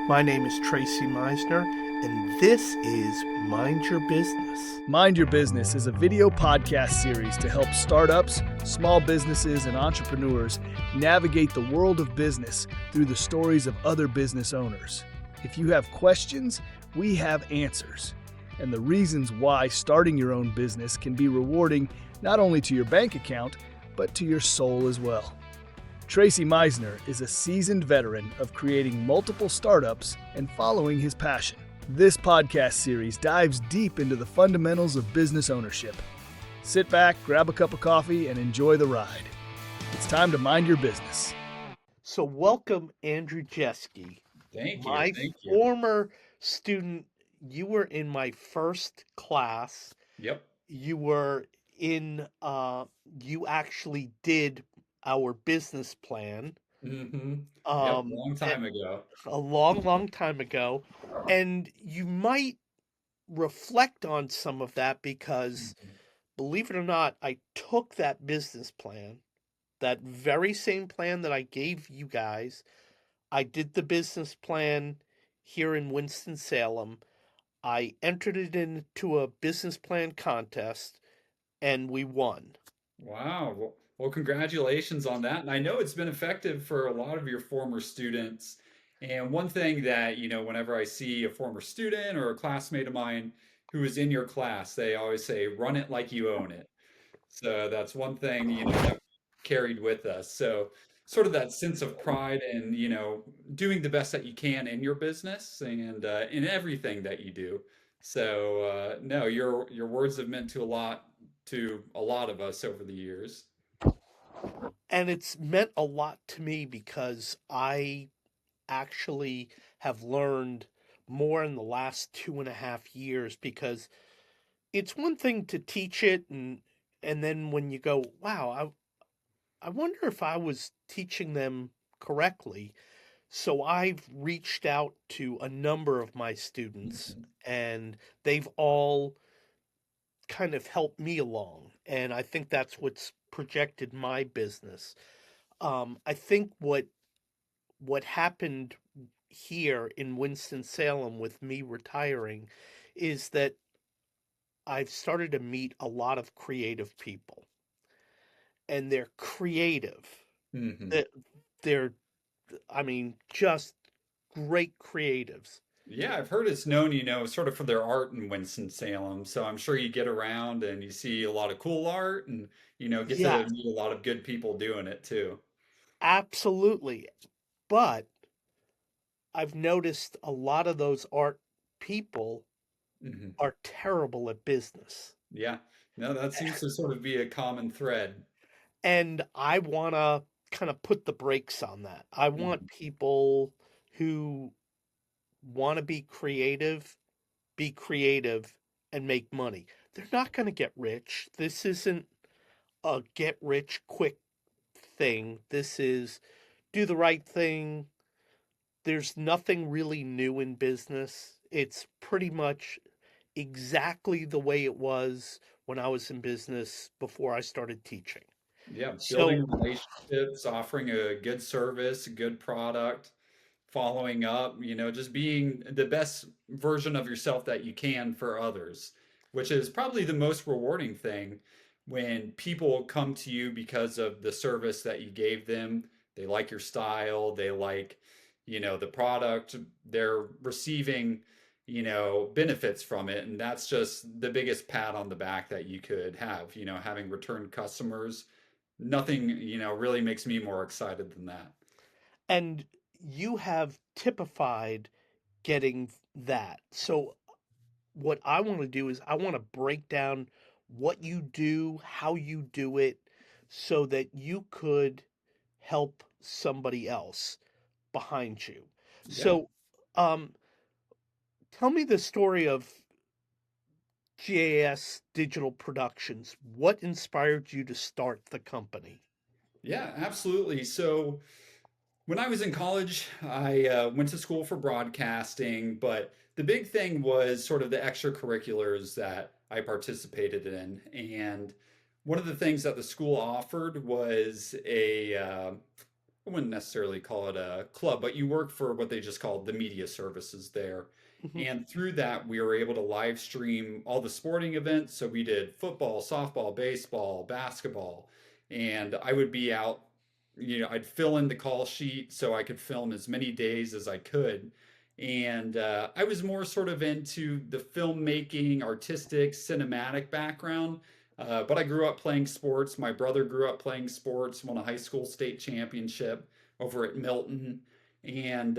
My name is Tracy Meisner, and this is Mind Your Business. Mind Your Business is a video podcast series to help startups, small businesses, and entrepreneurs navigate the world of business through the stories of other business owners. If you have questions, we have answers, and the reasons why starting your own business can be rewarding not only to your bank account, but to your soul as well. Tracy Meisner is a seasoned veteran of creating multiple startups and following his passion. This podcast series dives deep into the fundamentals of business ownership. Sit back, grab a cup of coffee, and enjoy the ride. It's time to mind your business. So, welcome, Andrew Jeschke. Thank you. My former student. You were in my first class. Yep. You were in, you actually did our business plan. Mm-hmm. Um, Long time ago. a long time ago. And you might reflect on some of that because, believe it or not, I took that business plan, that very same plan that I gave you guys. I did the business plan here in Winston-Salem. I entered it into a business plan contest and we won. Wow. Well, congratulations on that. And I know it's been effective for a lot of your former students. And one thing that, whenever I see a former student or a classmate of mine who is in your class, they always say, run it like you own it. So that's one thing, that we carried with us. So sort of that sense of pride and, doing the best that you can in your business and in everything that you do. So no, your words have meant to a lot of us over the years. And it's meant a lot to me because I actually have learned more in the last 2.5 years because it's one thing to teach it and then when you go, wow, I wonder if I was teaching them correctly. So I've reached out to a number of my students Mhm. and they've all kind of helped me along. And I think that's what's projected my business. I think what happened here in Winston-Salem with me retiring is that I've started to meet a lot of creative people, and they're creative. Mhm. That they're, I mean, just great creatives. Yeah, I've heard it's known, sort of for their art in Winston-Salem. So I'm sure you get around and you see a lot of cool art and, get to Yes, meet a lot of good people doing it too. absolutely. But I've noticed a lot of those art people Mhm. are terrible at business. Yeah. No, that seems to sort of be a common thread. And I want to kind of put the brakes on that. I want Mhm. people who want to be creative, and make money. They're not going to get rich. This isn't a get rich quick thing. This is do the right thing. There's nothing really new in business. It's pretty much exactly the way it was when I was in business before I started teaching. Yeah, So, building relationships, offering a good service, a good product, following up, just being the best version of yourself that you can for others, which is probably the most rewarding thing when people come to you because of the service that you gave them. They like your style, they like, the product, they're receiving, benefits from it. And that's just the biggest pat on the back that you could have, having return customers. Nothing, really makes me more excited than that. and you have typified getting that. So, what I want to do is I want to break down what you do, how you do it, so that you could help somebody else behind you. Yeah. So, um, tell me the story of GAS Digital Productions. What inspired you to start the company? Yeah, absolutely. So when I was in college, I went to school for broadcasting, but the big thing was sort of the extracurriculars that I participated in. And one of the things that the school offered was I wouldn't necessarily call it a club, but you work for what they just called the media services there. Mhm. And through that, we were able to live stream all the sporting events. So we did football, softball, baseball, basketball, and I would be out, I'd fill in the call sheet so I could film as many days as I could. And I was more sort of into the filmmaking, artistic, cinematic background. But I grew up playing sports. My brother grew up playing sports, won a high school state championship over at Milton. And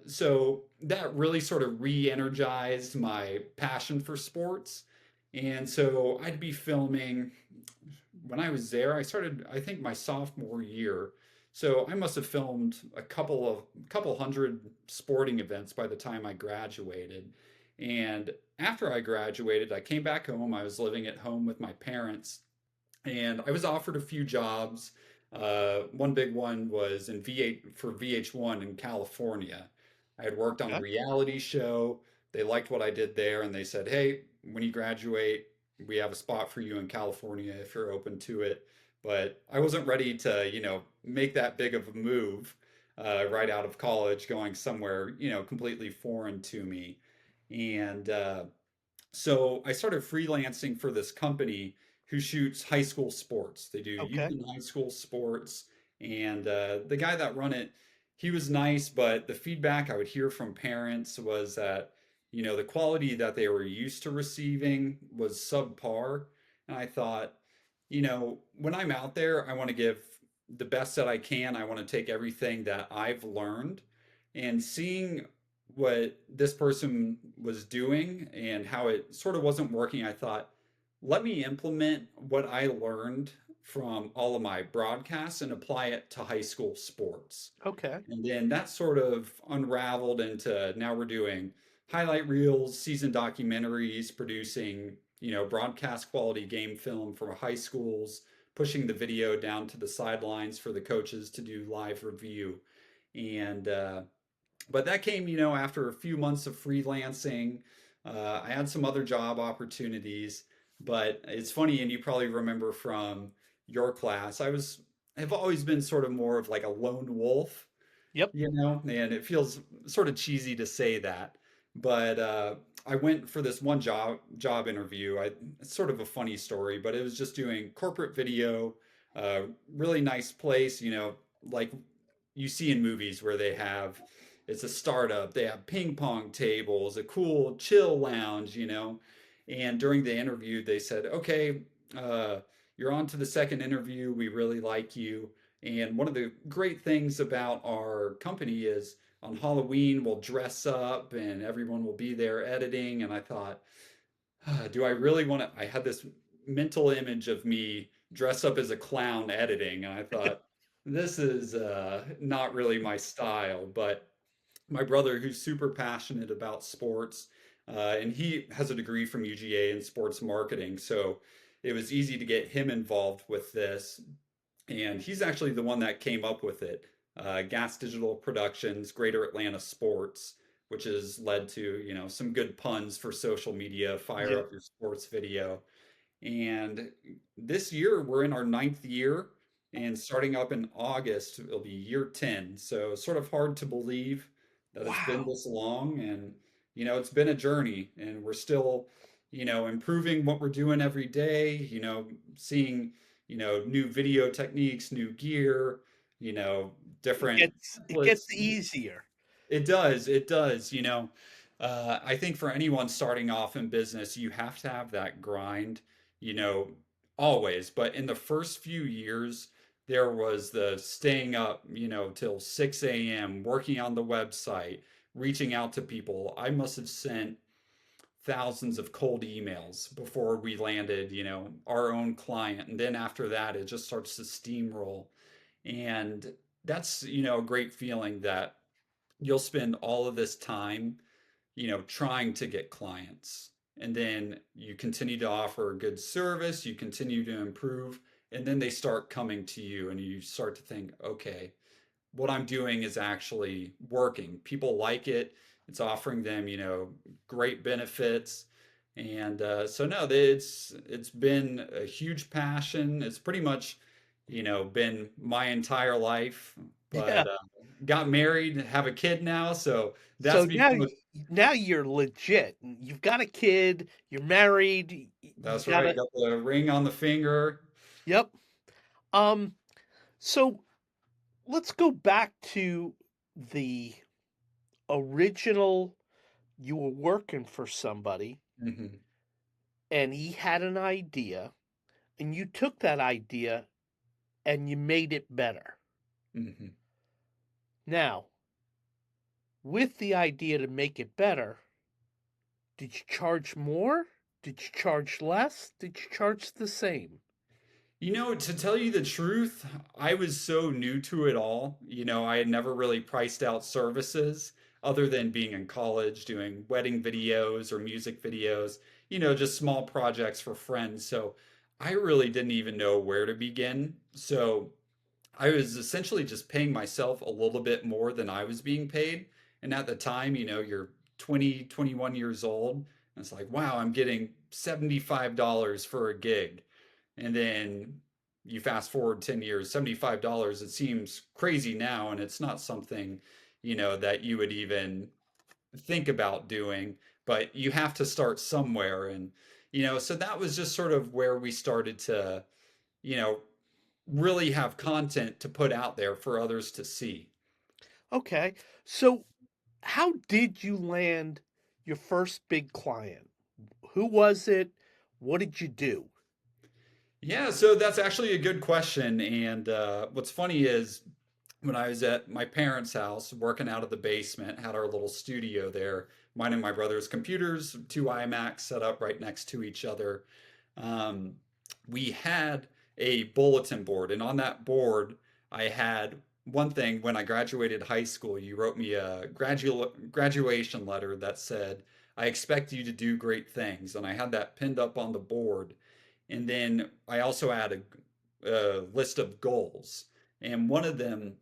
so that really sort of re energized my passion for sports. And so I'd be filming when I was there. I started, I think, my sophomore year. So I must have filmed a couple hundred sporting events by the time I graduated. And after I graduated, I came back home. I was living at home with my parents, and I was offered a few jobs. One big one was in V8 for VH1 in California. I had worked on a Okay. reality show. They liked what I did there, and they said, "Hey, when you graduate, we have a spot for you in California if you're open to it." But I wasn't ready to, make that big of a move right out of college, going somewhere, completely foreign to me. And so I started freelancing for this company who shoots high school sports. They do youth Okay. and high school sports. And the guy that run it, he was nice, but the feedback I would hear from parents was that, the quality that they were used to receiving was subpar. And I thought, when I'm out there, I want to give the best that I can. I want to take everything that I've learned, and seeing what this person was doing and how it sort of wasn't working, I thought, let me implement what I learned from all of my broadcasts and apply it to high school sports. Okay. And then that sort of unraveled into now we're doing highlight reels, season documentaries, producing, broadcast quality game film for high schools, pushing the video down to the sidelines for the coaches to do live review. And but that came, after a few months of freelancing. I had some other job opportunities, but it's funny, and you probably remember from your class, have always been sort of more of like a lone wolf, Yep. and it feels sort of cheesy to say that, but I went for this one job interview. It's sort of a funny story, but it was just doing corporate video, uh, really nice place, like you see in movies where it's a startup, they have ping pong tables, a cool chill lounge, and during the interview they said, okay, uh, you're on to the second interview, we really like you. And one of the great things about our company is on Halloween we'll dress up and everyone will be there editing. And I thought, do I really want to? I had this mental image of me dressed up as a clown editing, and I thought, this is not really my style. But my brother, who's super passionate about sports, and he has a degree from UGA in sports marketing, so it was easy to get him involved with this. And he's actually the one that came up with it. Gas Digital Productions, Greater Atlanta Sports, which has led to, some good puns for social media, fire Yeah. up your sports video. And this year, we're in our ninth year, and starting up in August, it'll be year 10. So it's sort of hard to believe that it's been Wow. this long. And, it's been a journey, and we're still, improving what we're doing every day, seeing, new video techniques, new gear, you know, It different gets it templates. gets easier. It does. It does. I think for anyone starting off in business, you have to have that grind, you know, always. But in the first few years, there was the staying up, till 6 a.m., working on the website, reaching out to people. I must have sent thousands of cold emails before we landed, our own client. And then after that, it just starts to steamroll. And that's, a great feeling that you'll spend all of this time, trying to get clients. And then you continue to offer good service, you continue to improve, and then they start coming to you and you start to think, okay, what I'm doing is actually working. People like it. It's offering them, great benefits. And so no, it's been a huge passion. It's pretty much, been my entire life. Yeah. but got married, have a kid now, so that's So now become a now you're legit. You've got a kid, you're married, you that's got right, a got the ring on the finger. yep. Um so let's go back to the original. You were working for somebody Mhm, and he had an idea and you took that idea and you made it better. mhm. Now, with the idea to make it better, did you charge more? Did you charge less? Did you charge the same? You know, to tell you the truth, I was so new to it all. You know, I had never really priced out services other than being in college, doing wedding videos or music videos, just small projects for friends. So I really didn't even know where to begin. So I was essentially just paying myself a little bit more than I was being paid. And at the time, you're 20, 21 years old. And it's like, wow, I'm getting $75 for a gig. And then you fast forward 10 years, $75, it seems crazy now. And it's not something, that you would even think about doing, but you have to start somewhere. And, so that was just sort of where we started to, you know, really have content to put out there for others to see. Okay. So, how did you land your first big client? Who was it? What did you do? Yeah, so that's actually a good question. And what's funny is when I was at my parents' house working out of the basement, had our little studio there, mine and my brother's computers, two iMacs set up right next to each other. Um, we had a bulletin board, and on that board, I had one thing. When I graduated high school, you wrote me a graduation letter that said, I expect you to do great things. And I had that pinned up on the board. And then I also had a list of goals. And one of them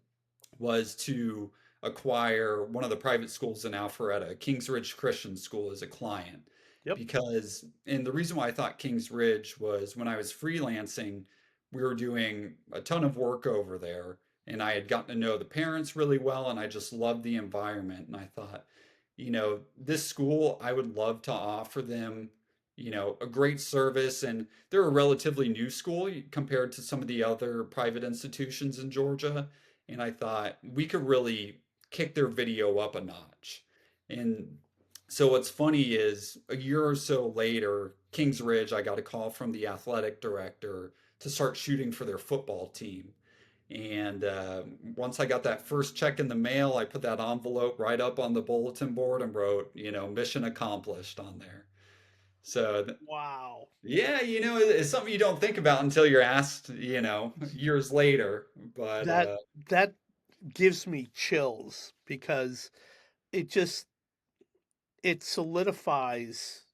was to acquire one of the private schools in Alpharetta, Kings Ridge Christian School, as a client. Yep. Because, and the reason why I thought Kings Ridge was when I was freelancing, we were doing a ton of work over there, and I had gotten to know the parents really well, and I just loved the environment. And I thought, this school, I would love to offer them, a great service. And they're a relatively new school compared to some of the other private institutions in Georgia. And I thought we could really kick their video up a notch. And so what's funny is a year or so later, Kings Ridge, I got a call from the athletic director to start shooting for their football team. And once I got that first check in the mail, I put that envelope right up on the bulletin board and wrote, mission accomplished on there. So, Wow. yeah, it's something you don't think about until you're asked, years later. But That that gives me chills because it just it solidifies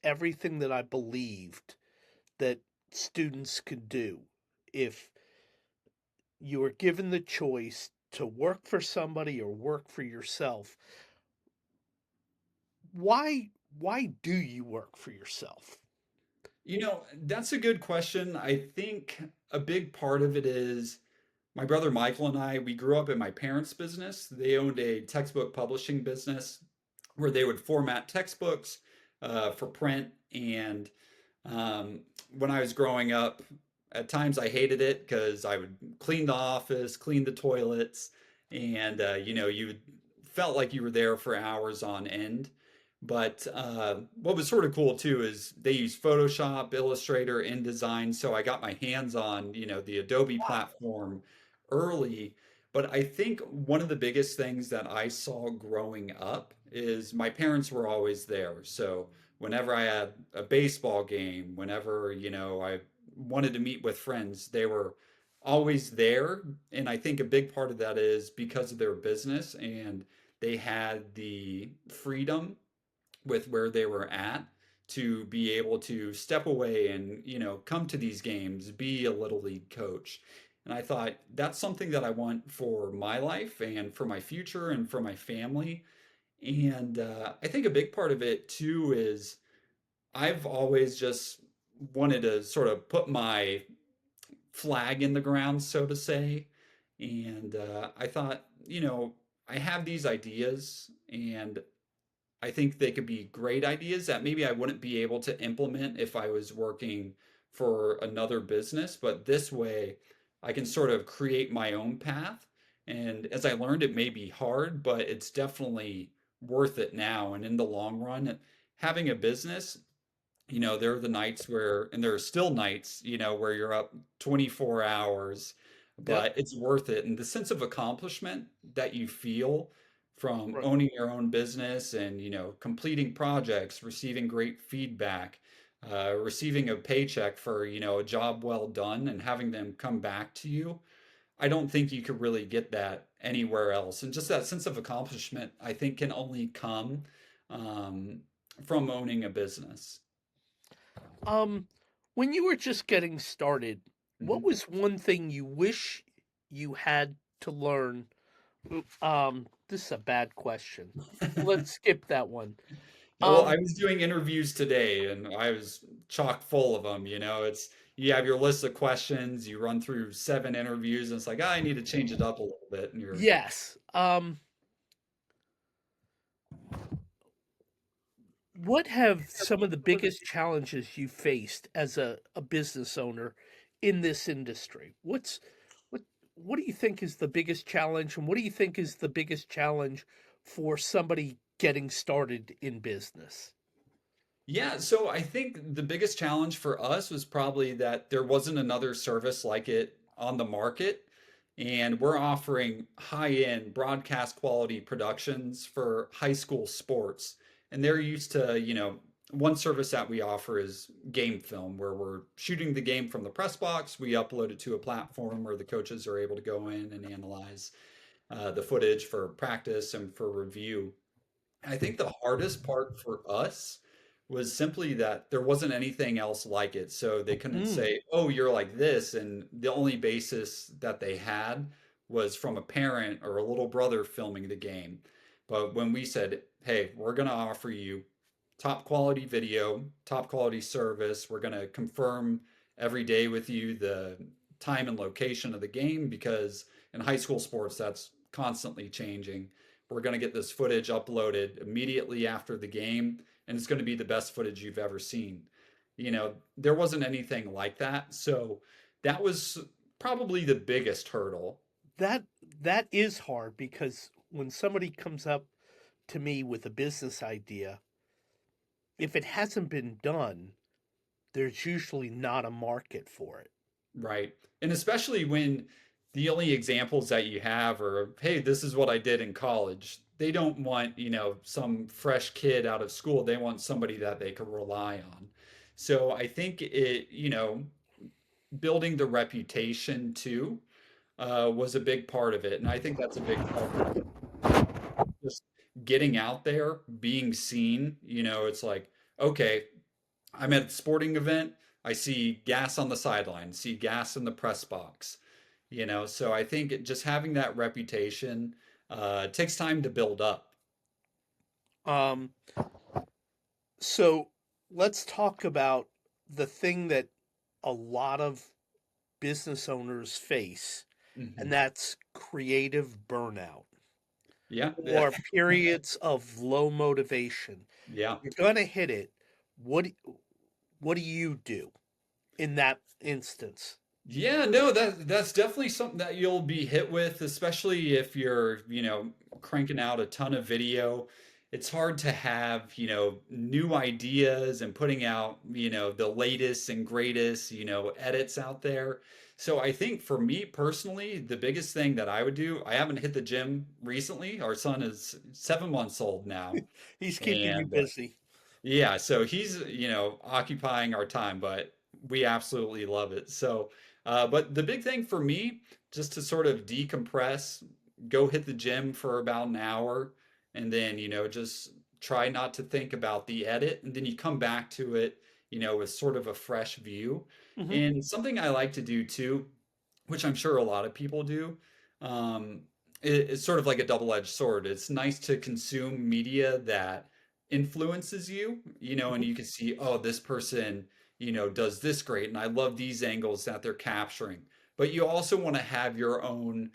everything that I believed that students could do if you were given the choice to work for somebody or work for yourself. Why do you work for yourself? That's a good question. I think a big part of it is my brother Michael and I, we grew up in my parents' business. They owned a textbook publishing business where they would format textbooks for print. And um, when I was growing up, at times I hated it because I would clean the office, clean the toilets, and you felt like you were there for hours on end. But what was sort of cool too is they use Photoshop, Illustrator, InDesign, so I got my hands on the Adobe platform early. But I think one of the biggest things that I saw growing up is my parents were always there. So whenever I had a baseball game, whenever, I wanted to meet with friends, they were always there. And I think a big part of that is because of their business and they had the freedom with where they were at to be able to step away and, come to these games, be a little league coach. And I thought that's something that I want for my life and for my future and for my family. And I think a big part of it too is I've always just wanted to sort of put my flag in the ground, so to say. And I thought, I have these ideas, and I think they could be great ideas that maybe I wouldn't be able to implement if I was working for another business. But this way, I can sort of create my own path. And as I learned, it may be hard, but it's definitely worth it now. And in the long run, having a business, there are the nights where, and there are still nights, where you're up 24 hours, Yep. but it's worth it. And the sense of accomplishment that you feel from Right. owning your own business and, completing projects, receiving great feedback, receiving a paycheck for, a job well done and having them come back to you. I don't think you could really get that anywhere else. And just that sense of accomplishment, I think, can only come um, from owning a business. Um, when you were just getting started, what Mhm. was one thing you wish you had to learn? This is a bad question. Let's skip that one. Yeah, well, I Um, was doing interviews today and I was chock full of them. You have your list of questions, you run through 7 interviews, and it's like, I need to change it up a little bit. And you're, yes. What have some of the biggest challenges you faced as a business owner in this industry? What what do you think is the biggest challenge, and what do you think is the biggest challenge for somebody getting started in business? yeah, so I think the biggest challenge for us was probably that there wasn't another service like it on the market. And we're offering high-end broadcast quality productions for high school sports. And they're used to, one service that we offer is game film, where we're shooting the game from the press box. We upload it to a platform where the coaches are able to go in and analyze the footage for practice and for review. I think the hardest part for us was simply that there wasn't anything else like it. So they couldn't Mm, say, oh, you're like this. And the only basis that they had was from a parent or a little brother filming the game. But when we said, hey, we're going to offer you top quality video, top quality service, we're going to confirm every day with you the time and location of the game because in high school sports, that's constantly changing. We're going to get this footage uploaded immediately after the game, and it's going to be the best footage you've ever seen. There wasn't anything like that. So that was probably the biggest hurdle. that that is hard because when somebody comes up to me with a business idea, if it hasn't been done, there's usually not a market for it. Right. And especially when the only examples that you have are, hey, this is what I did in college. They don't want, some fresh kid out of school. They want somebody that they can rely on. So I think building the reputation too was a big part of it. And I think that's a big part of just getting out there, being seen. It's like, okay, I'm at a sporting event. I see gas on the sideline, see gas in the press box. So I think just having that reputation takes time to build up. Um, so let's talk about the thing that a lot of business owners face, and Mhm. that's creative burnout Yeah, yeah, or periods of low motivation. yeah. You're going to hit it. What what do you do in that instance? Yeah, no, that's definitely something that you'll be hit with, especially if you're, cranking out a ton of video. It's hard to have, new ideas and putting out, the latest and greatest, edits out there. So I think for me personally, the biggest thing that I would do, I haven't hit the gym recently. Our son is 7 months old now, He's keeping you and busy. yeah, so he's, occupying our time, but we absolutely love it. So, but the big thing for me, just to sort of decompress, go hit the gym for about an hour, and then, just try not to think about the edit, and then you come back to it, with sort of a fresh view. Hmm. And something I like to do too, which I'm sure a lot of people do, um, it's sort of like a double-edged sword. It's nice to consume media that influences you, and you can see, oh, this person, does this great, and I love these angles that they're capturing. But you also want to have your own,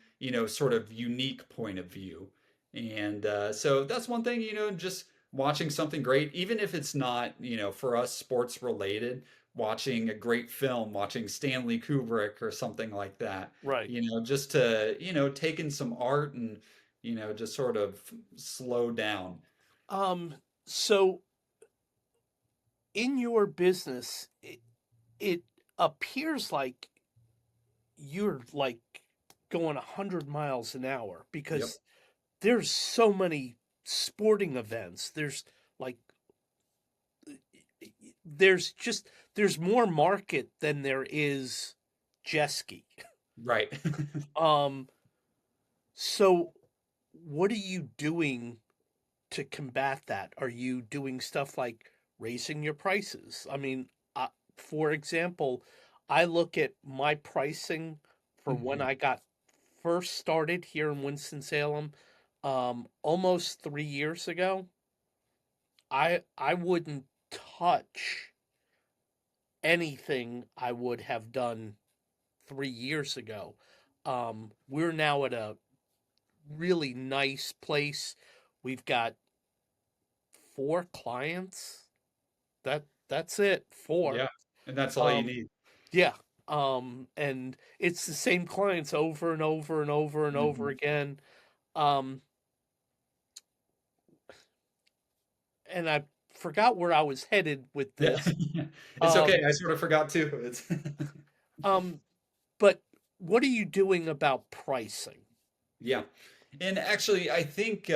sort of unique point of view. And so that's one thing, just watching something great, even if it's not, for us sports related, watching a great film, watching Stanley Kubrick or something like that, Right. just to, take in some art and, just sort of slow down. So in your business, it appears like you're like going 100 miles an hour Yep. because there's so many sporting events. Like there's more market than there is Jeschke. Right. Um, so what are you doing to combat that? Are you doing stuff like raising your prices? I mean, for example, I look at my pricing for when Mhm. I got first started here in Winston-Salem, almost 3 years ago. I wouldn't touch anything I would have done 3 years ago. We're now at a really nice place. We've got 4 clients. That's it. Four. Yeah. And that's all you Um, need. yeah. And it's the same clients over and over and over and over Mhm. again. Um, and I forgot where I was headed with Yeah. this. It's Um, okay. I sort of forgot too. It's um, but what are you doing about pricing? Yeah. And actually, I think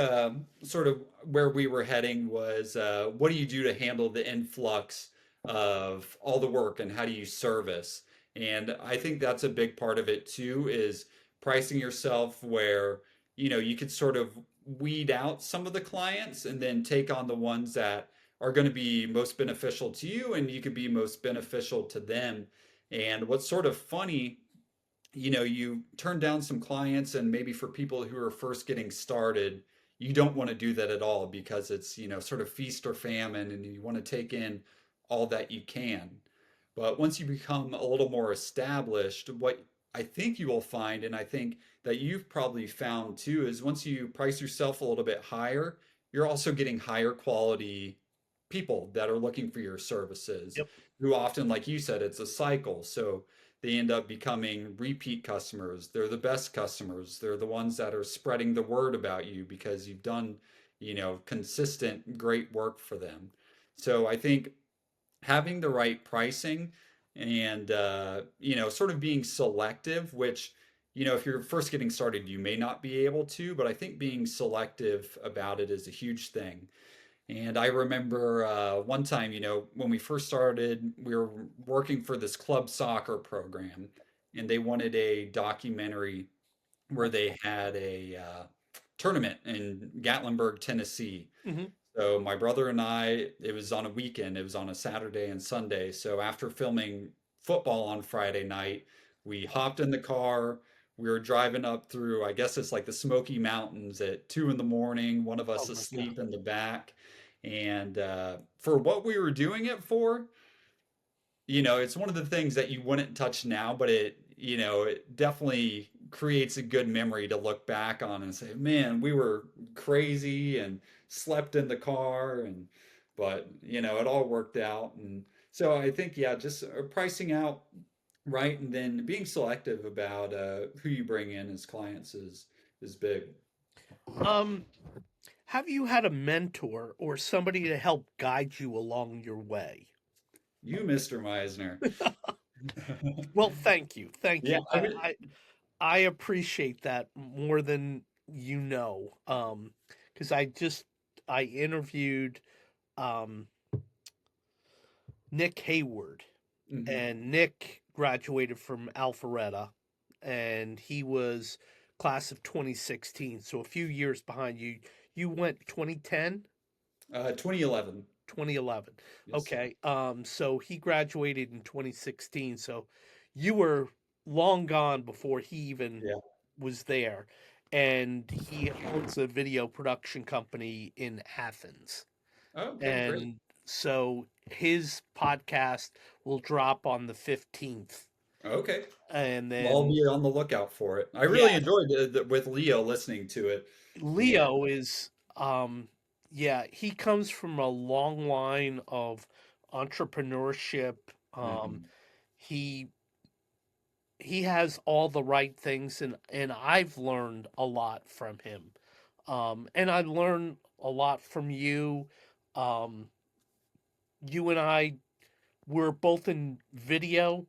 sort of where we were heading was what do you do to handle the influx of all the work and how do you service? And I think that's a big part of it too, is pricing yourself where, you could sort of weed out some of the clients and then take on the ones that are going to be most beneficial to you and you could be most beneficial to them. And what's sort of funny, you turn down some clients, and maybe for people who are first getting started, you don't want to do that at all because it's, sort of feast or famine, and you want to take in all that you can. But once you become a little more established, what I think you will find, and I think that you've probably found too, is once you price yourself a little bit higher, you're also getting higher quality people that are looking for your services, Yep. who often, like you said, it's a cycle. So they end up becoming repeat customers. They're the best customers. They're the ones that are spreading the word about you because you've done, consistent great work for them. So I think having the right pricing and sort of being selective, which if you're first getting started you may not be able to, but I think being selective about it is a huge thing. And I remember one time, when we first started, we were working for this club soccer program, and they wanted a documentary where they had a tournament in Gatlinburg, Tennessee. Mm-hmm. So my brother and I, it was on a weekend, it was on a Saturday and Sunday. So after filming football on Friday night, we hopped in the car. We were driving up through, I guess it's like the Smoky Mountains at 2 in the morning, one of Oh us my God. asleep in the back. And for what we were doing it for, it's one of the things that you wouldn't touch now, but it definitely creates a good memory to look back on and say, man, we were crazy and slept in the car but it all worked out. And so I think, yeah, just pricing out right and then being selective about who you bring in as clients is big. Um, have you had a mentor or somebody to help guide you along your way? You, Mr. Meisner. Well, thank you. Thank Yeah, you. I mean, I appreciate that more than you know. Because I interviewed um Nick Hayward, mhm. and Nick graduated from Alpharetta, and he was class of 2016, so a few years behind you. You went 2010, 2011. 2011. Yes, sir. Okay. So he graduated in 2016, so you were long gone before he even Yeah. was there. And he owns a video production company in Athens. Okay, great. And so his podcast will drop on the 15th. Okay. And Well, I'll then be on the lookout for it. I really yeah, enjoyed with Leo listening to it. And Leo is yeah, he comes from a long line of entrepreneurship. Um mhm. he he has all the right things, and I've learned a lot from him. And I learned a lot from you. Um you and I were both in video.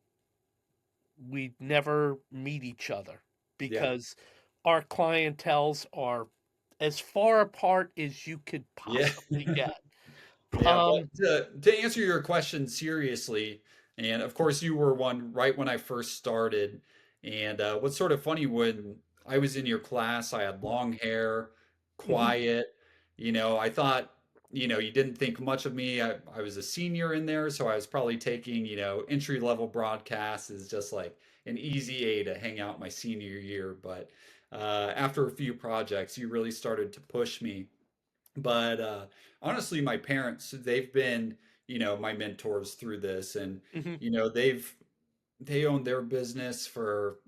We never meet each other Yeah. because our clientels are as far apart as you could Yeah. possibly get. Yeah, Um, but to answer your question seriously, and of course you were one right when I first started. And what's sort of funny, when I was in your class, I had long hair, mhm, quiet. I thought, you didn't think much of me. I was a senior in there, so I was probably taking, entry level broadcasts as just like an easy A to hang out my senior year. But after a few projects, you really started to push me. But honestly, my parents, they've been, my mentors through this. And, mhm, they own their business for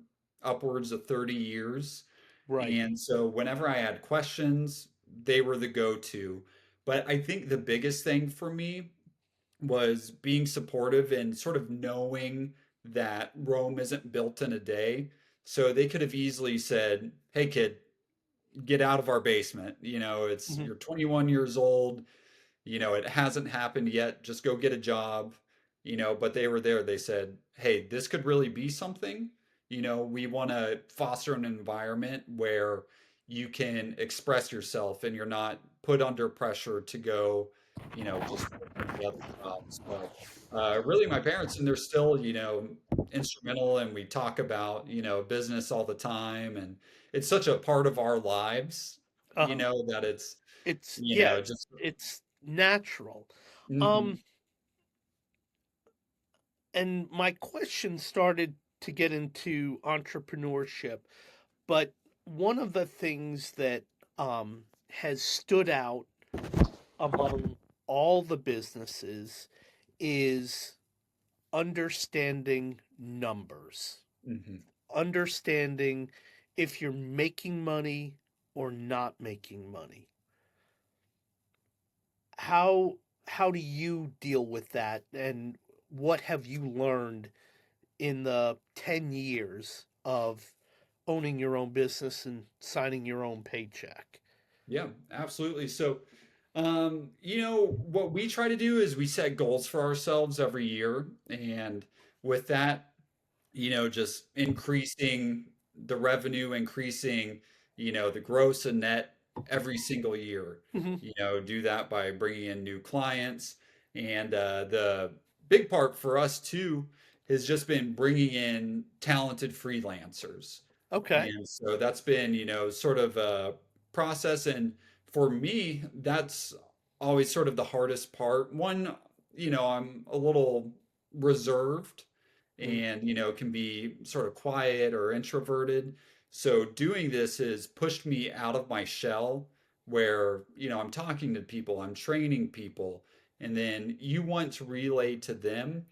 upwards of 30 years. right. And so whenever I had questions, they were the go-to. But I think the biggest thing for me was being supportive and sort of knowing that Rome isn't built in a day. So they could have easily said, "Hey kid, get out of our basement. Mhm, You're 21 years old. It hasn't happened yet. Just go get a job." But they were there. They said, "Hey, this could really be something. We want to foster an environment where you can express yourself and you're not put under pressure to go, just work any other job." So, really, my parents, and they're still, instrumental, and we talk about, business all the time, and it's such a part of our lives, uh-huh. that it's, Yeah, just. it's natural. Mhm. Um, and my question started to get into entrepreneurship, but one of the things that has stood out among all the businesses is understanding numbers, Mhm. understanding if you're making money or not making money. How how do you deal with that, and what have you learned in the 10 years of owning your own business and signing your own paycheck? Yeah, absolutely. So, what we try to do is we set goals for ourselves every year. And with that, just increasing the revenue, increasing, the gross and net every single year. Hmm. Do that by bringing in new clients. And the big part for us too has just been bringing in talented freelancers. Okay. And so that's been, sort of a process. And for me, that's always sort of the hardest part. One, I'm a little reserved Mm. and, can be sort of quiet or introverted. So doing this has pushed me out of my shell where, I'm talking to people, I'm training people, and then you want to relay to them,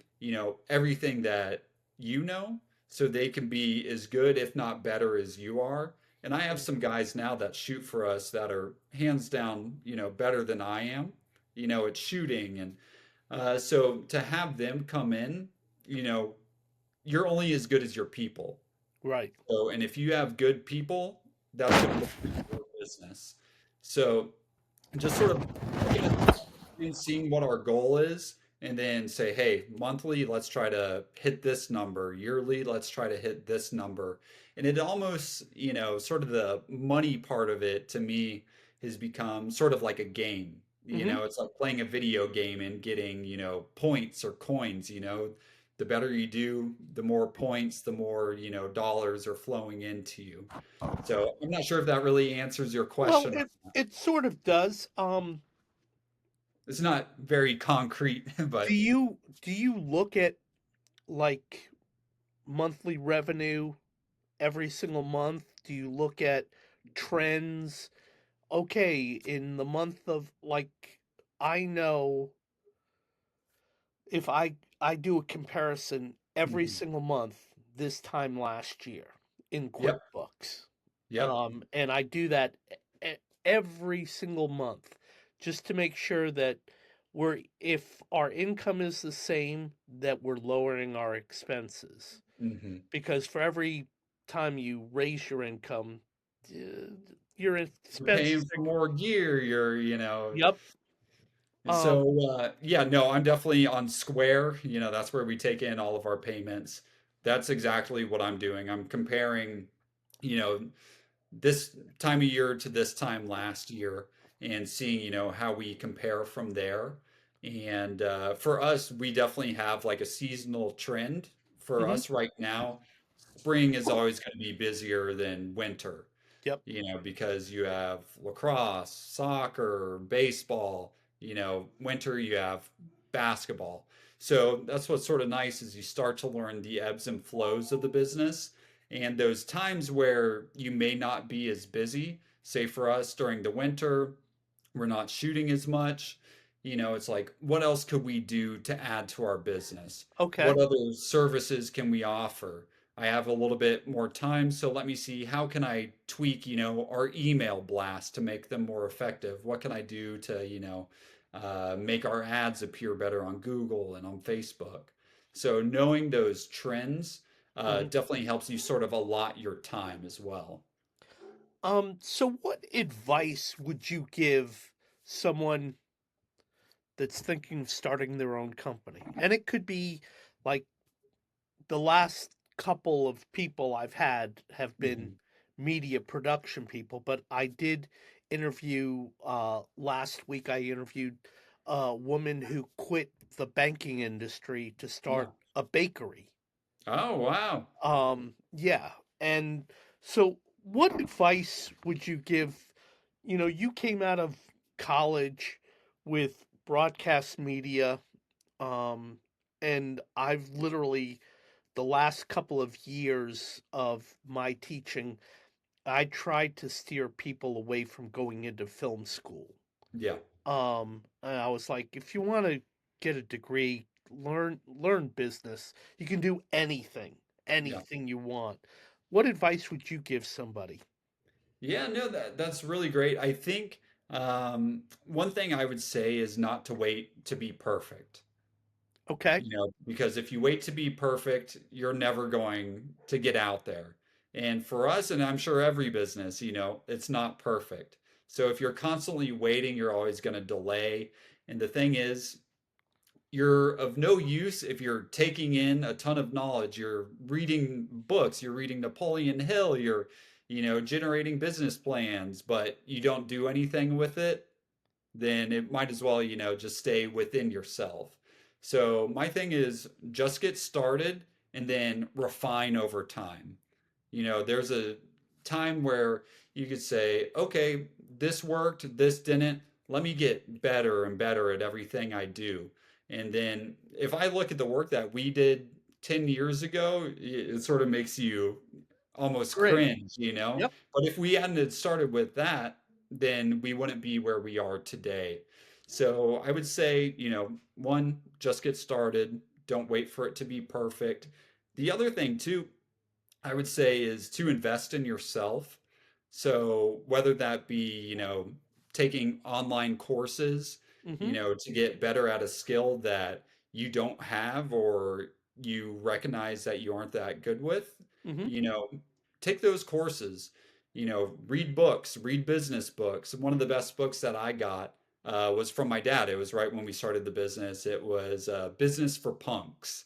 everything that you know so they can be as good, if not better, as you are. And I have some guys now that shoot for us that are hands down, better than I am, at shooting. And so to have them come in, you know, you're only as good as your people. Right. So, and if you have good people, that's going to look for your business. So just sort of taking a and seeing what our goal is, and then say, hey, monthly, let's try to hit this number. Yearly, let's try to hit this number. And it almost, sort of the money part of it to me has become sort of like a game. Hmm. It's like playing a video game and getting, points or coins. The better you do, the more points, the more, dollars are flowing into you. So I'm not sure if that really answers your Well, question. it sort of does. It's not very concrete, Do but you look at like monthly revenue every single month? Do you look at trends? Okay, in the month of like I know if I do a comparison every Mhm. single month, this time last year in Yep. QuickBooks. Yep. And I do that every single month just to make sure that if our income is the same, that we're lowering our expenses. Hmm. Because for every time you raise your income, uh, your You're expenses paying for are, more gear. yep. And Um, so, yeah, no, I'm definitely on Square. That's where we take in all of our payments. That's exactly what I'm doing. I'm comparing, you know, this time of year to this time last year and seeing, how we compare from there. And for us, we definitely have like a seasonal trend. For mhm, us right now, spring is always going to be busier than winter, yep. because you have lacrosse, soccer, baseball, winter you have basketball. So that's what's sort of nice is you start to learn the ebbs and flows of the business and those times where you may not be as busy. Say for us during the winter, we're not shooting as much. It's like, what else could we do to add to our business? Okay. What other services can we offer? I have a little bit more time, so let me see how can I tweak, our email blast to make them more effective? What can I do to, make our ads appear better on Google and on Facebook? So knowing those trends Mhm. definitely helps you sort of allot your time as well. So what advice would you give someone that's thinking of starting their own company? And it could be like the last couple of people I've had have been Hmm. media production people, but I did interview last week I interviewed a woman who quit the banking industry to Yeah. start a bakery. Oh, wow. Yeah. And so what advice would you give? You know, you came out of college with broadcast media, um, and I've literally the last couple of years of my teaching, I tried to steer people away from going into film school. Yeah. And I was like, if you want to get a degree, learn business. You can do anything, Yeah. anything you want. What advice would you give somebody? Yeah, no, that's really great. I think one thing I would say is not to wait to be perfect. Okay. Because if you wait to be perfect, you're never going to get out there. And for us, and I'm sure every business, it's not perfect. So if you're constantly waiting, you're always going to delay. And the thing is, you're of no use if you're taking in a ton of knowledge. You're reading books, you're reading Napoleon Hill, you're, generating business plans, but you don't do anything with it, then it might as well, just stay within yourself. So my thing is just get started and then refine over time. There's a time where you could say, okay, this worked, this didn't. Let me get better and better at everything I do. And then if I look at the work that we did 10 years ago, it sort of makes you almost Great. cringe. Yep. But if we hadn't had started with that, then we wouldn't be where we are today. So I would say, one, just get started. Don't wait for it to be perfect. The other thing, too, I would say is to invest in yourself. So whether that be, taking online courses, Mm-hmm. to get better at a skill that you don't have or you recognize that you aren't that good with, Mm-hmm. you know, take those courses, read books, read business books. One of the best books that I got was from my dad. It was right when we started the business. It was Business for Punks.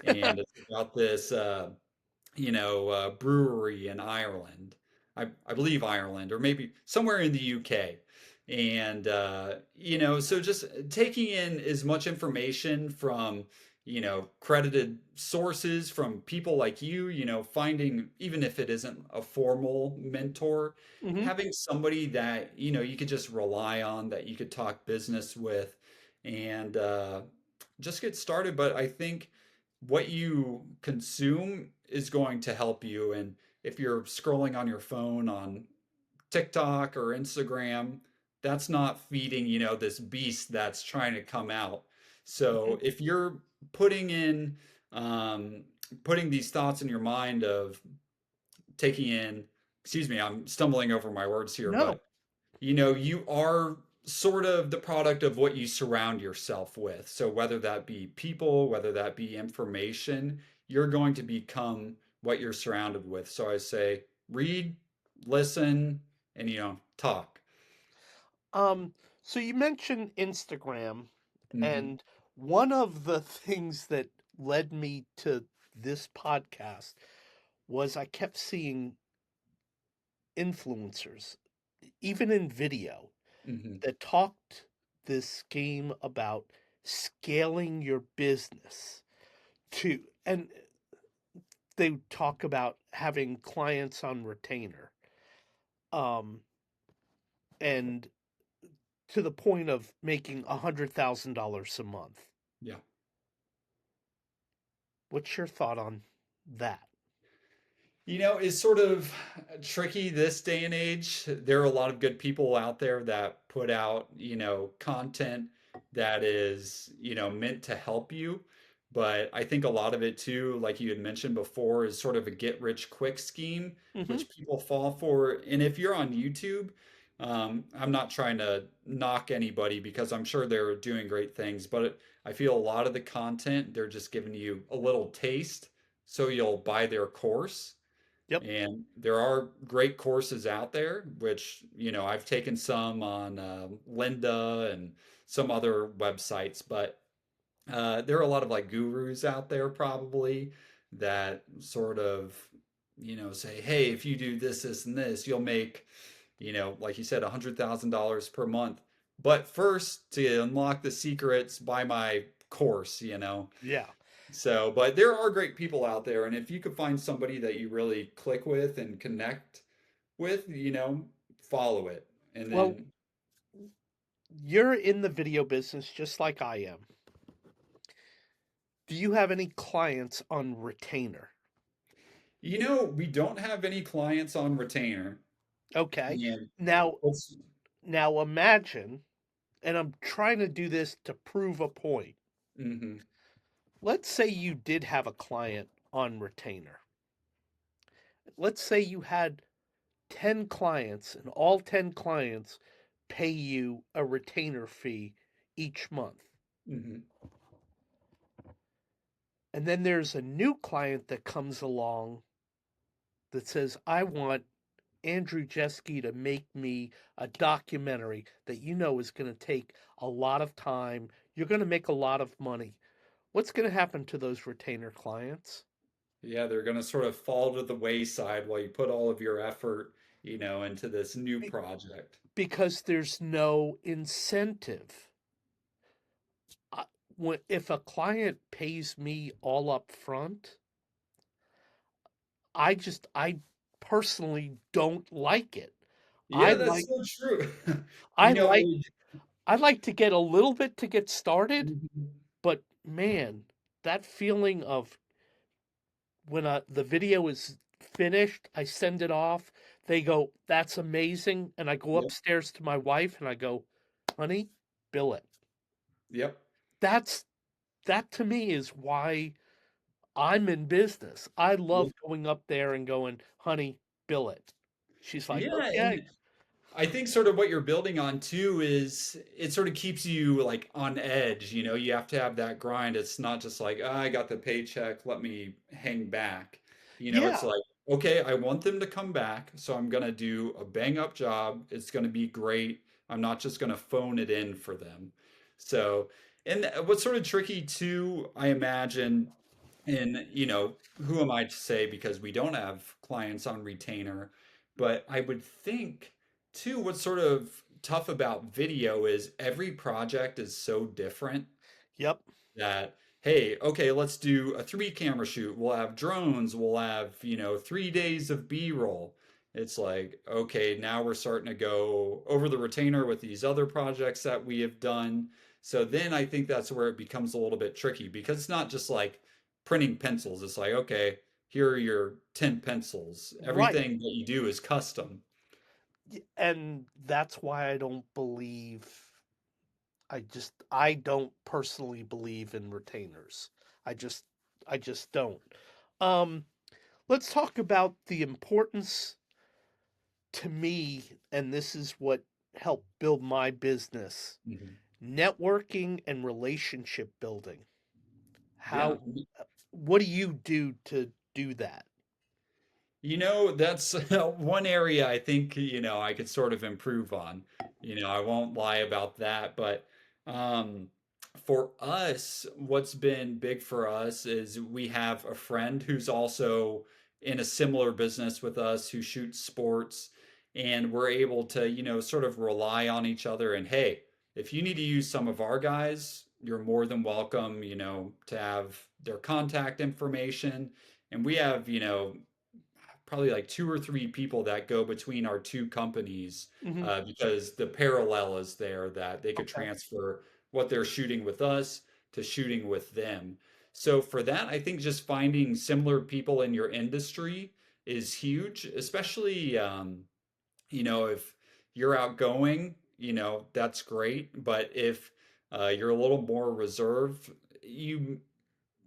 And it's about this brewery in Ireland. I believe Ireland or maybe somewhere in the UK. And, so just taking in as much information from, credited sources from people like you, finding, even if it isn't a formal mentor, Mm-hmm. having somebody that, you could just rely on, that you could talk business with and just get started. But I think what you consume is going to help you. And if you're scrolling on your phone on TikTok or Instagram, that's not feeding, this beast that's trying to come out. Mm-hmm. So if you're putting in, um, putting these thoughts in your mind of taking in, excuse me, I'm stumbling over my words here, No. but you are sort of the product of what you surround yourself with. So whether that be people, whether that be information, you're going to become what you're surrounded with. So I say read, listen, and talk. Um, so you mentioned Instagram, Hmm. and one of the things that led me to this podcast was I kept seeing influencers, even in video, Hmm. that talked this game about scaling your business to, and they talk about having clients on retainer, um, and to the point of making $100,000 a month. Yeah. What's your thought on that? It's sort of tricky this day and age. There are a lot of good people out there that put out, content that is, meant to help you. But I think a lot of it too, like you had mentioned before, is sort of a get rich quick scheme, Hmm. which people fall for. And if you're on YouTube, I'm not trying to knock anybody because I'm sure they're doing great things, but I feel a lot of the content, they're just giving you a little taste so you'll buy their course. Yep. And there are great courses out there, which, I've taken some on Linda and some other websites, but there are a lot of like gurus out there probably that sort of, say, hey, if you do this, this, and this, you'll make, like you said, $100,000 per month. But first, to unlock the secrets, buy my course. Yeah. So, but there are great people out there, and if you could find somebody that you really click with and connect with, follow it. And Well, then, you're in the video business just like I am. Do you have any clients on retainer? we don't have any clients on retainer. Okay. And Now, what's, now imagine, and I'm trying to do this to prove a point. hmm Let's say you did have a client on retainer. Let's say you had 10 clients and all 10 clients pay you a retainer fee each month. hmm And then there's a new client that comes along that says, I want Andrew Jeschke to make me a documentary that you know is going to take a lot of time. You're going to make a lot of money. What's going to happen to those retainer clients? yeah, they're going to sort of fall to the wayside while you put all of your effort, into this new Be- project. Because there's no incentive. I- If a client pays me all up front, I personally don't like it. I Yeah, that's like so true. I You know, like it, I like to get a little bit to get started, Mhm. but man, that feeling of when the video is finished, I send it off. They go, "That's amazing," and I go Yep, upstairs to my wife and I go, "Honey, bill it." yep, That's that to me is why I'm in business. I love yep. going up there and going, "Honey, bill it." She's like, Yeah, "Okay." and I think sort of what you're building on too is it sort of keeps you like on edge. You have to have that grind. It's not just like, "Ah, I got the paycheck, let me hang back." It's Yeah. like, okay, I want them to come back, so I'm gonna do a bang up job. It's gonna be great. I'm not just gonna phone it in for them. So, and what's sort of tricky too, I imagine, and who am I to say because we don't have clients on retainer, but I would think too, what's sort of tough about video is every project is so different Yep. that, hey, okay, let's do a three camera shoot. We'll have drones, we'll have, 3 days of B-roll. It's like, okay, now we're starting to go over the retainer with these other projects that we have done. So then I think that's where it becomes a little bit tricky because it's not just like printing pencils. It's like, okay, here are your 10 pencils. Right. Everything that you do is custom. And that's why I don't believe I don't personally believe in retainers. I just I just don't. Um, let's talk about the importance to me, and this is what helped build my business: Mhm. networking and relationship building. Yeah. How, what do you do to do that? That's one area I think, I could sort of improve on. I won't lie about that, but um, for us, what's been big for us is we have a friend who's also in a similar business with us who shoots sports, and we're able to, sort of rely on each other. And hey, if you need to use some of our guys, you're more than welcome, to have their contact information. And we have, probably like two or three people that go between our two companies Hmm. because the parallel is there that they could Okay. transfer what they're shooting with us to shooting with them. So for that, I think just finding similar people in your industry is huge, especially if you're outgoing, that's great. But if you're a little more reserved, you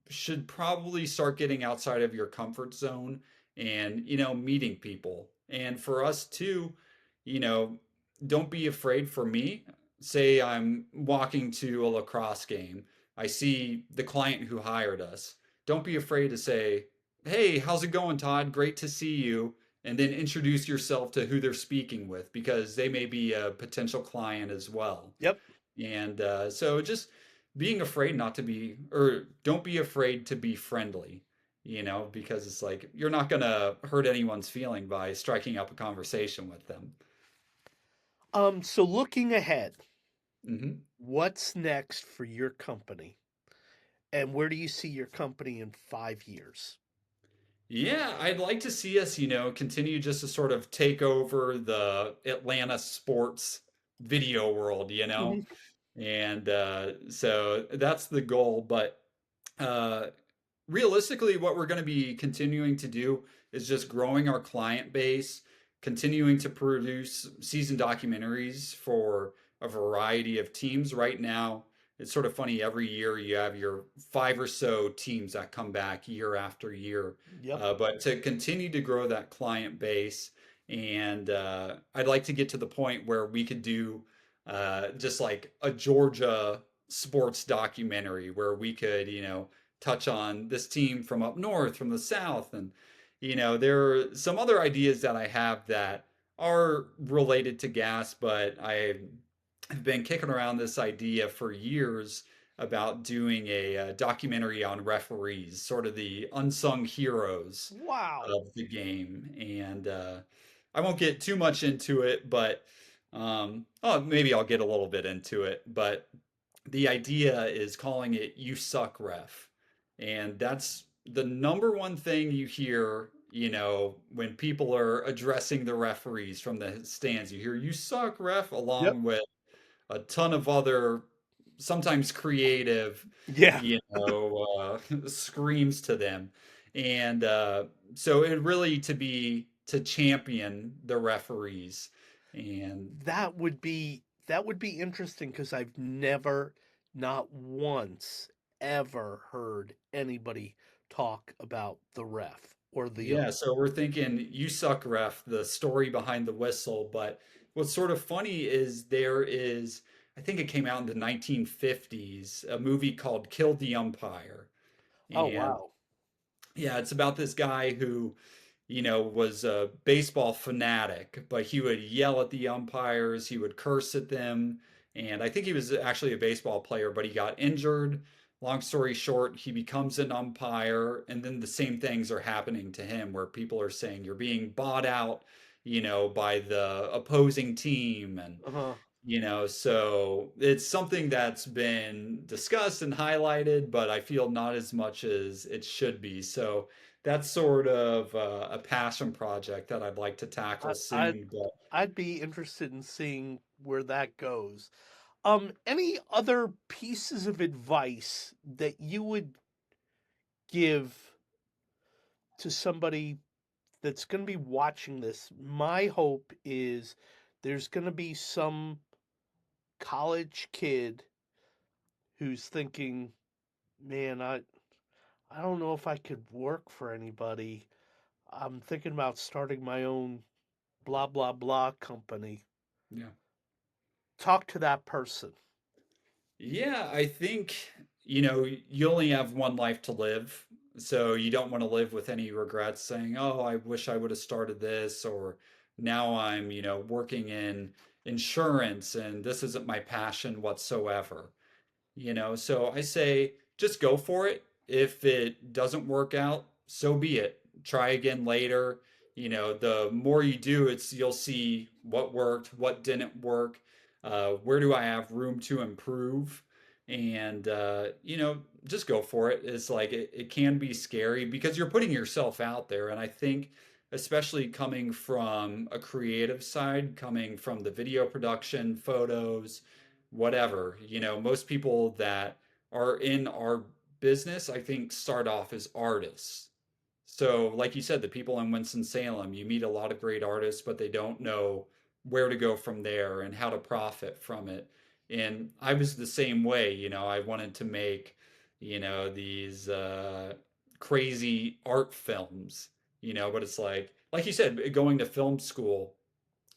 should probably start getting outside of your comfort zone and, meeting people. And for us too, you know, don't be afraid. For me, say I'm walking to a lacrosse game, I see the client who hired us. Don't be afraid to say, "Hey, how's it going, Todd? Great to see you." And then introduce yourself to who they're speaking with because they may be a potential client as well. Yep. And so just being afraid not to be, or don't be afraid to be friendly, because it's like you're not going to hurt anyone's feeling by striking up a conversation with them. So looking ahead, Hmm. what's next for your company? And where do you see your company in 5 years? Yeah, I'd like to see us, continue just to sort of take over the Atlanta sports video world, Hmm. and so that's the goal. But uh, realistically, what we're going to be continuing to do is just growing our client base, continuing to produce season documentaries for a variety of teams. Right now, it's sort of funny. Every year, you have your five or so teams that come back year after year. Yep. But to continue to grow that client base, and I'd like to get to the point where we could do just like a Georgia sports documentary where we could, touch on this team from up north, from the south. And, there are some other ideas that I have that are related to gas, but I have been kicking around this idea for years about doing a documentary on referees, sort of the unsung heroes Wow. of the game. And I won't get too much into it, but oh, maybe I'll get a little bit into it. But the idea is calling it "You Suck, Ref," and that's the number one thing you hear. When people are addressing the referees from the stands, you hear "You suck, ref," Yep. along with a ton of other, sometimes creative, Yeah. screams to them. And so it really to champion the referees. And That would be interesting because I've never, not once, ever heard anybody talk about the ref or the yeah, so we're thinking "You Suck, Ref," the story behind the whistle. But what's sort of funny is I think it came out in the 1950s, a movie called Kill the Umpire. Oh And wow. yeah, it's about this guy who, was a baseball fanatic, but he would yell at the umpires, he would curse at them. And I think he was actually a baseball player, but he got injured. Long story short, he becomes an umpire, and then the same things are happening to him where people are saying you're being bought out, by the opposing team. And Uh-huh. so it's something that's been discussed and highlighted, but I feel not as much as it should be. So that's sort of a passion project that I'd like to I, tackle I'd soon. But I'd be interested in seeing where that goes. Any other pieces of advice that you would give to somebody that's going to be watching this? My hope is there's going to be some college kid who's thinking, man, I don't know if I could work for anybody. I'm thinking about starting my own blah blah blah company. Yeah. Talk to that person. Yeah, I think, you know, you only have one life to live. So you don't want to live with any regrets saying, oh, I wish I would have started this, or now I'm, you know, working in insurance and this isn't my passion whatsoever. You know, so I say just go for it. If it doesn't work out, so be it. Try again later. You know, the more you do, it's you'll see what worked, what didn't work, where do I have room to improve, and you know, just go for it. It's like it can be scary because you're putting yourself out there, and I think especially coming from a creative side, coming from the video production, photos, whatever. You know, most people that are in our business, I think, start off as artists. So, like you said, the people in Winston-Salem, you meet a lot of great artists, but they don't know where to go from there and how to profit from it. And I was the same way, you know, I wanted to make, you know, these crazy art films, you know, but it's like you said, going to film school,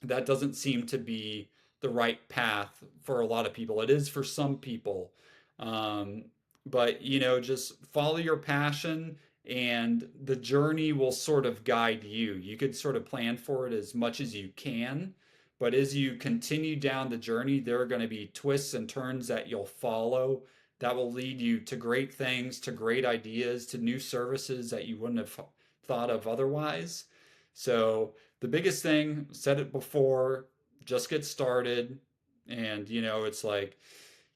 that doesn't seem to be the right path for a lot of people. It is for some people. Um, but, you know, just follow your passion and the journey will sort of guide you. You could sort of plan for it as much as you can. But as you continue down the journey, there are going to be twists and turns that you'll follow that will lead you to great things, to great ideas, to new services that you wouldn't have thought of otherwise. So, the biggest thing, said it before, just get started. And, you know, it's like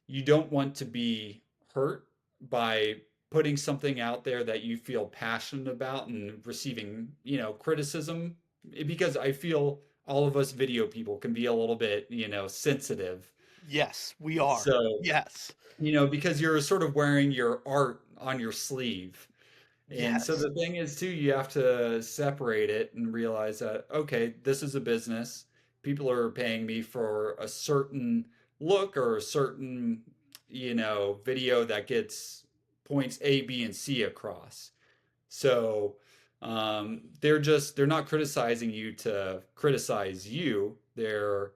you don't want to be hurt by putting something out there that you feel passionate about and receiving, you know, criticism. Because I feel all of us video people can be a little bit, you know, sensitive. Yes, we are. So, Yes. you know, because you're sort of wearing your art on your sleeve. And so Yes. the thing is too, you have to separate it and realize that, okay, this is a business. People are paying me for a certain look or a certain, you know, video that gets points A, B, and C across. So they're not criticizing you to criticize you. They're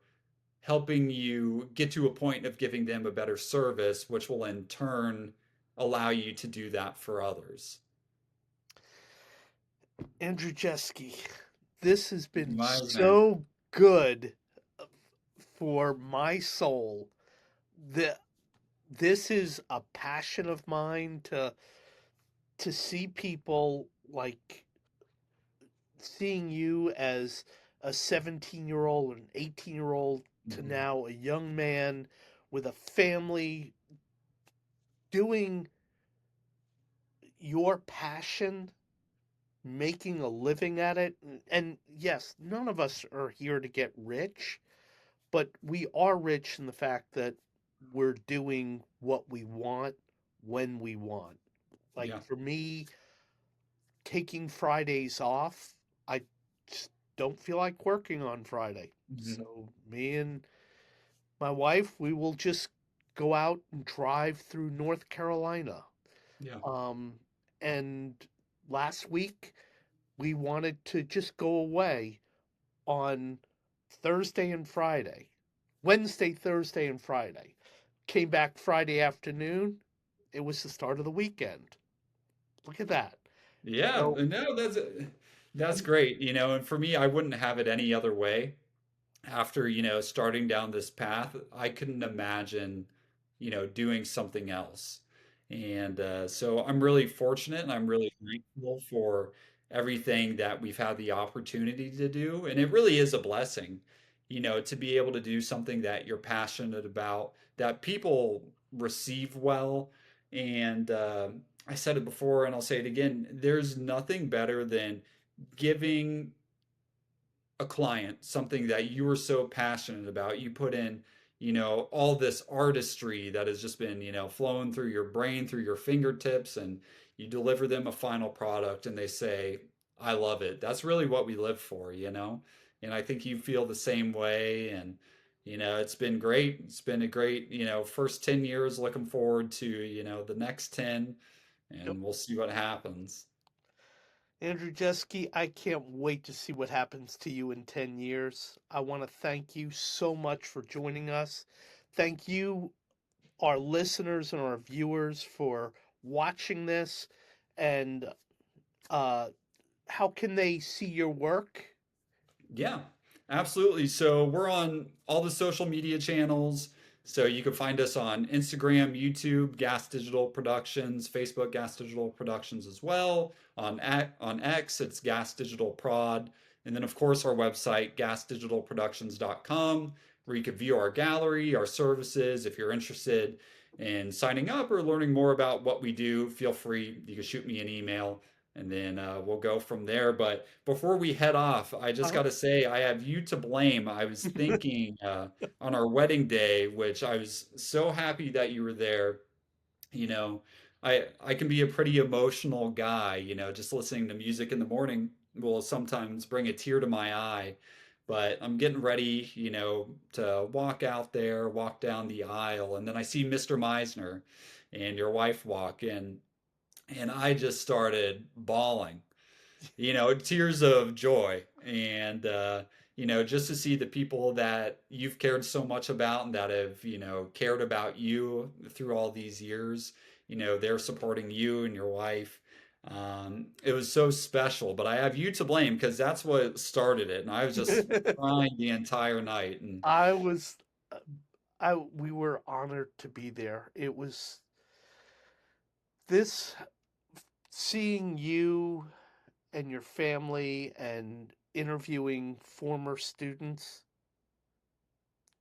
helping you get to a point of giving them a better service, which will in turn allow you to do that for others. Andrew Jeschke, this has been Wise man. so good for my soul. The this is a passion of mine to see people like seeing you as a 17-year-old and 18-year-old to Mhm. now a young man with a family doing your passion, making a living at it. And yes, none of us are here to get rich, but we are rich in the fact that we're doing what we want when we want. Like Yeah. for me, taking Fridays off, I just don't feel like working on Friday. Mhm. So me and my wife, we will just go out and drive through North Carolina. Yeah. Um, and last week we wanted to just go away on Thursday and Friday. Wednesday, Thursday, and Friday. Came back Friday afternoon. It was the start of the weekend. Look at that. Yeah. So, No, that's y- great. You know, and for me, I wouldn't have it any other way. After, you know, starting down this path, I couldn't imagine, you know, doing something else. And so I'm really fortunate and I'm really grateful for everything that we've had the opportunity to do. And it really is a blessing, you know, to be able to do something that you're passionate about, that people receive well. And I said it before and I'll say it again, there's nothing better than giving a client something that you were so passionate about. You put in, you know, all this artistry that has just been, you know, flowing through your brain, through your fingertips, and you deliver them a final product and they say, I love it. That's really what we live for, you know? And I think you feel the same way. And, you know, it's been great. It's been a great, you know, first 10 years. Looking forward to, you know, the next 10. Yep. and we'll see what happens. Andrew Jeschke, I can't wait to see what happens to you in 10 years. I want to thank you so much for joining us. Thank you, our listeners and our viewers, for watching this. And uh, how can they see your work? Yeah, absolutely. So we're on all the social media channels. So you can find us on Instagram, YouTube, Gas Digital Productions, Facebook, Gas Digital Productions as well. On X, it's Gas Digital Prod. And then, of course, our website, gasdigitalproductions.com, where you can view our gallery, our services. If you're interested in signing up or learning more about what we do, feel free. You can shoot me an email and then we'll go from there. But before we head off, I just Uh, got to say I have you to blame. I was thinking on our wedding day, which I was so happy that you were there. You know, I can be a pretty emotional guy. Just listening to music in the morning will sometimes bring a tear to my eye. But I'm getting ready, to walk out there, walk down the aisle, and then I see Mr. Meisner and your wife walk in, and I just started bawling, tears of joy. And, just to see the people that you've cared so much about and that have, cared about you through all these years, they're supporting you and your wife. It was so special, but I have you to blame because that's what started it. And I was just crying the entire night. And I was, we were honored to be there. It was this, seeing you and your family and interviewing former students.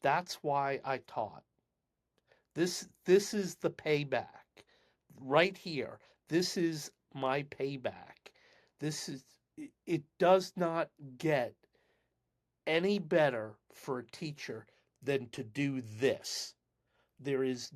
That's why I taught. This is the payback right here. This is my payback. This is it does not get any better for a teacher than to do this. There is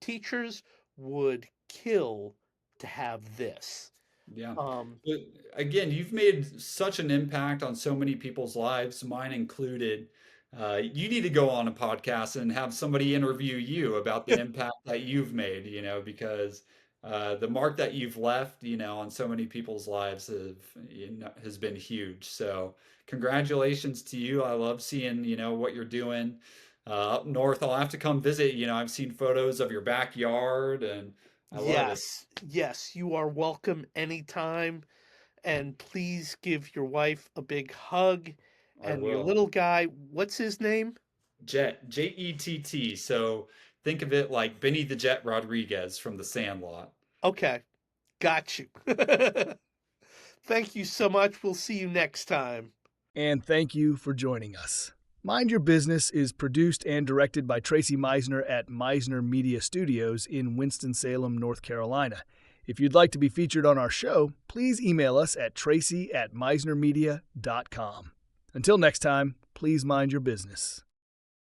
teachers would kill to have this. yeah. Um, But again, you've made such an impact on so many people's lives, mine included. You need to go on a podcast and have somebody interview you about the impact that you've made, because the mark that you've left, on so many people's lives has been huge. So congratulations to you. I love seeing, what you're doing up north. I'll have to come visit. I've seen photos of your backyard and I love it. yes, yes, you are welcome anytime. And please give your wife a big hug. I And your will. little guy, what's his name? Jet, Jett. So think of it like Benny the Jet Rodriguez from The Sandlot. Okay, got you. Thank you so much. We'll see you next time. And thank you for joining us. Mind Your Business is produced and directed by Tracy Meisner at Meisner Media Studios in Winston-Salem, North Carolina. If you'd like to be featured on our show, please email us at tracy@meisnermedia.com. Until next time, please mind your business.